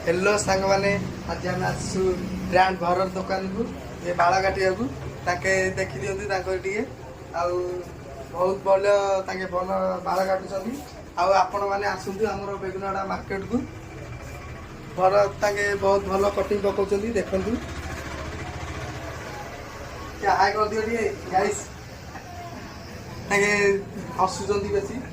hello सांग मैंने आज आम आसु ब्रांड भरत दुकान को ये बाल काटिया देखी दिखती आउ बहुत भल भल बाल काटुंट आपण मैंने आसतु आम बेगुनाड़ा मार्केट को भरत बहुत भल कटिंग पकाउं देखु हाई कर दियो गाइस हसुँच बेसी